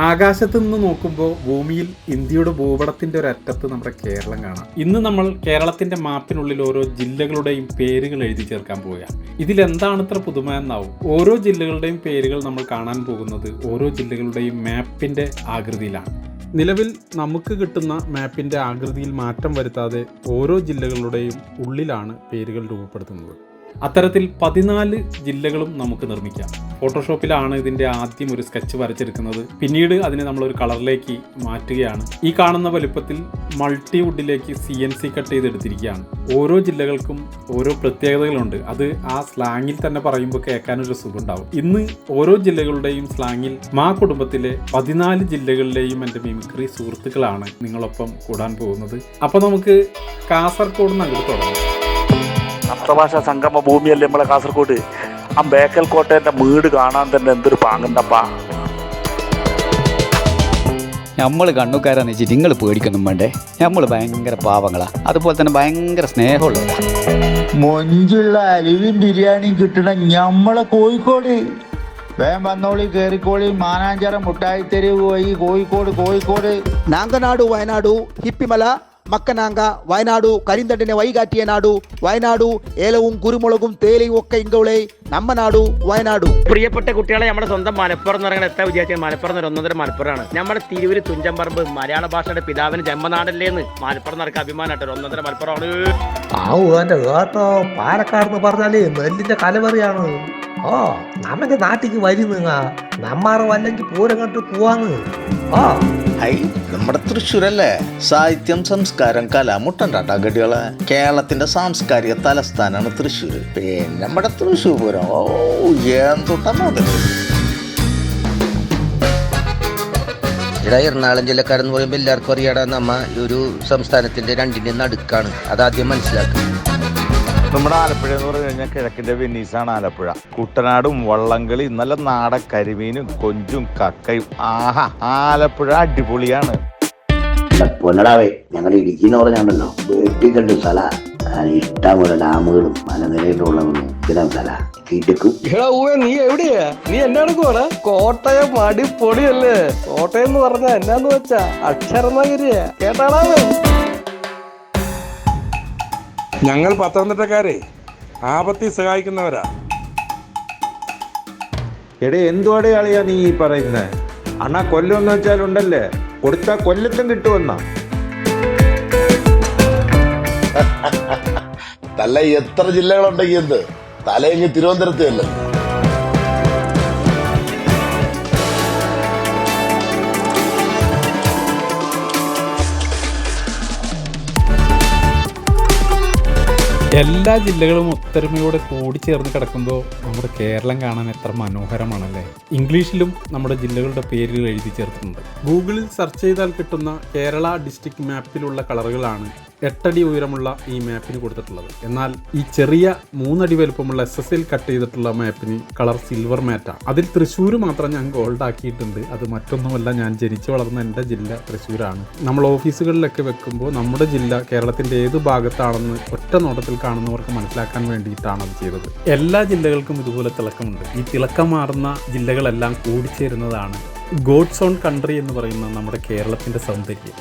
ആകാശത്ത് നിന്ന് നോക്കുമ്പോൾ ഭൂമിയിൽ ഇന്ത്യയുടെ ഭൂപടത്തിന്റെ ഒരു അറ്റത്ത് നമ്മുടെ കേരളം കാണാം. ഇന്ന് നമ്മൾ കേരളത്തിന്റെ മാപ്പിനുള്ളിൽ ഓരോ ജില്ലകളുടെയും പേരുകൾ എഴുതി ചേർക്കാൻ പോവുകയാണ്. ഇതിലെന്താണ് ഇത്ര പുതുമ എന്നാവും. ഓരോ ജില്ലകളുടെയും പേരുകൾ നമ്മൾ കാണാൻ പോകുന്നത് ഓരോ ജില്ലകളുടെയും മാപ്പിന്റെ ആകൃതിയിലാണ്. നിലവിൽ നമുക്ക് കിട്ടുന്ന മാപ്പിന്റെ ആകൃതിയിൽ മാറ്റം വരുത്താതെ ഓരോ ജില്ലകളുടെയും ഉള്ളിലാണ് പേരുകൾ രൂപപ്പെടുത്തുന്നത്. അത്തരത്തിൽ 14 ജില്ലകളും നമുക്ക് നിർമ്മിക്കാം. ഫോട്ടോഷോപ്പിലാണ് ഇതിൻ്റെ ആദ്യം ഒരു സ്കെച്ച് വരച്ചെടുക്കുന്നത്. പിന്നീട് അതിനെ നമ്മളൊരു കളറിലേക്ക് മാറ്റുകയാണ്. ഈ കാണുന്ന വലുപ്പത്തിൽ മൾട്ടിവുഡിലേക്ക് CNC കട്ട് ചെയ്തെടുത്തിരിക്കുകയാണ്. ഓരോ ജില്ലകൾക്കും ഓരോ പ്രത്യേകതകളുണ്ട്. അത് ആ സ്ലാങ്ങിൽ തന്നെ പറയുമ്പോൾ കേൾക്കാനൊരു സുഖമുണ്ടാവും. ഇന്ന് ഓരോ ജില്ലകളുടെയും സ്ലാങ്ങിൽ മാ കുടുംബത്തിലെ 14 ജില്ലകളിലെയും എൻ്റെ മിമിക്രി സുഹൃത്തുക്കളാണ് നിങ്ങളൊപ്പം കൂടാൻ പോകുന്നത്. അപ്പോൾ നമുക്ക് കാസർഗോഡ് നിന്ന് അങ്ങോട്ട് തുടങ്ങാം. സപ്തഭാഷ സംഗമ ഭൂമിയല്ലേ നമ്മളെ കാസർഗോഡ്. ആ ബേക്കൽ കോട്ടേന്റെ വീട് കാണാൻ തന്നെ എന്തൊരു പാങ്ങുണ്ടപ്പാ. നമ്മൾ കണ്ണുകാരാന്ന് വെച്ചിട്ട് നിങ്ങൾ പേടിക്കൊന്നും വേണ്ടേ. നമ്മൾ ഭയങ്കര പാവങ്ങളാ, അതുപോലെ തന്നെ ഭയങ്കര സ്നേഹമുള്ളവരാ. മൊഞ്ചുള്ള അലുവിൻ ബിരിയാണി കിട്ടണ ഞമ്മളെ കോഴിക്കോട്. വേഗം വന്നോളി, കേറിക്കോളി. മാനാഞ്ചിറ മുട്ടായിത്തെരുവ് പോയി കോഴിക്കോട്. നാങ്കനാടു വയനാടു ഹിപ്പിമല മക്കനാങ്ക വയനാടു കരിന്തണ്ടിനെ വൈകാറ്റിയ നാടു വയനാടു ഏലവും കുരുമുളകും തേയിലയും ഒക്കെ ഇങ്കോളെ നമ്മ നാടു വയനാടു. പ്രിയപ്പെട്ട കുട്ടികളെ, നമ്മുടെ സ്വന്തം മലപ്പുറം എന്ന് പറയുന്നത് എത്ര വിചാരിച്ചാൽ മലപ്പുറം ഒന്നൊന്നര മലപ്പുറമാണ്. നമ്മുടെ തിരുവൂര് തുഞ്ചമ്പറമ്പ് മലയാള ഭാഷയുടെ പിതാവിന് ജന്മനാടല്ലേന്ന് മലപ്പുറം നടക്കുക അഭിമാനമായിട്ട് ഒന്നൊന്നര മലപ്പുറമാണ്. എന്റെ കേട്ടോ, പാലക്കാട് എന്ന് പറഞ്ഞാല് നെല്ലിന്റെ കലവറിയാണ്. നമ്മുടെ നാട്ടിക്ക് വരുന്ന നമ്മാറ് വല്ലെങ്കിൽ പൂരം കണ്ട് പോവാന്ന്. നമ്മുടെ തൃശ്ശൂരല്ലേ സാഹിത്യം, സംസ്കാരം, കല മുട്ടണ്ടാട്ടാ ഗഡികളെ. കേരളത്തിന്റെ സാംസ്കാരിക തലസ്ഥാനാണ് തൃശ്ശൂർ. പിന്നെ നമ്മുടെ തൃശ്ശൂർ പൂരം എന്തൊട്ടാ മുതൽ. ഇവിടെ എറണാകുളം ജില്ലക്കാരെന്ന് പറയുമ്പോൾ എല്ലാവർക്കും അറിയാടാ, നമ്മ ഒരു സംസ്ഥാനത്തിന്റെ രണ്ടിന്റെ നടുക്കാണ്. അതാദ്യം മനസ്സിലാക്കുക. നമ്മുടെ ആലപ്പുഴ എന്ന് പറഞ്ഞു കഴിഞ്ഞാൽ കിഴക്കിന്റെ വെന്നീസാണ് ആലപ്പുഴ. കുട്ടനാടും വള്ളംകളി, നല്ല നാടൻ കരിമീനും കൊഞ്ചും കക്കയും. ആഹാ, ആലപ്പുഴ അടിപൊളിയാണ്. പൊന്നടാവേ, ഞങ്ങൾ ഇടുക്കി എന്ന് പറഞ്ഞാണല്ലോ വെട്ടിക്കണ്ട് സ്ഥല. ഇഷ്ടംപോലെ ഡാമുകളും മലനിരയിലുള്ളവരും സ്ഥലം സ്ഥല കിടക്കും. നീ എവിടെയാ? നീ എന്നാണ് കോട്ടയം അടിപൊളിയല്ലേ. കോട്ടയം എന്ന് പറഞ്ഞാ എന്നാന്ന് വെച്ചാ അക്ഷരനഗരിയാ, കേട്ടാടാവേ. ഞങ്ങൾ പത്തനംതിട്ടക്കാരെ ആപത്തി സഹായിക്കുന്നവരാ. എടേ, എന്തുവാടേ ആളിയാ നീ ഈ പറയുന്നേ? അണ്ണാ കൊല്ലം വെച്ചാലുണ്ടല്ലേ, കൊടുത്താ കൊല്ലത്തും കിട്ടുമെന്നാ. തല എത്ര ജില്ലകളുണ്ടെങ്കിൽ എന്ത്, തലയെങ്കിൽ തിരുവനന്തപുരത്ത് അല്ലേ. എല്ലാ ജില്ലകളും ഒത്തൊരുമയോടെ കൂടിച്ചേർന്ന് കിടക്കുമ്പോൾ നമ്മുടെ കേരളം കാണാൻ എത്ര മനോഹരമാണല്ലേ. ഇംഗ്ലീഷിലും നമ്മുടെ ജില്ലകളുടെ പേരുകൾ എഴുതി ചേർത്തിട്ടുണ്ട്. ഗൂഗിളിൽ സെർച്ച് ചെയ്താൽ കിട്ടുന്ന കേരള ഡിസ്ട്രിക്ട് മാപ്പിലുള്ള കളറുകളാണ് 8 അടി ഉയരമുള്ള ഈ മാപ്പിന് കൊടുത്തിട്ടുള്ളത്. എന്നാൽ ഈ ചെറിയ 3 അടി വലുപ്പമുള്ള SSL കട്ട് ചെയ്തിട്ടുള്ള മാപ്പിന് കളർ സിൽവർ മാറ്റാണ്. അതിൽ തൃശ്ശൂർ മാത്രം ഞാൻ ഗോൾഡ് ആക്കിയിട്ടുണ്ട്. അത് മറ്റൊന്നുമല്ല, ഞാൻ ജനിച്ചു വളർന്ന എൻ്റെ ജില്ല തൃശ്ശൂരാണ്. നമ്മൾ ഓഫീസുകളിലൊക്കെ വെക്കുമ്പോൾ നമ്മുടെ ജില്ല കേരളത്തിൻ്റെ ഏത് ഭാഗത്താണെന്ന് ഒറ്റ നോട്ടത്തിൽ കാണുന്നവർക്ക് മനസ്സിലാക്കാൻ വേണ്ടിയിട്ടാണ് അത് ചെയ്തത്. എല്ലാ ജില്ലകൾക്കും ഇതുപോലെ തിളക്കമുണ്ട്. ഈ തിളക്കമാർന്ന ജില്ലകളെല്ലാം കൂടിച്ചേരുന്നതാണ് ഗോഡ്സ് ഓൺ കൺട്രി എന്ന് പറയുന്ന നമ്മുടെ കേരളത്തിൻ്റെ സൗന്ദര്യം.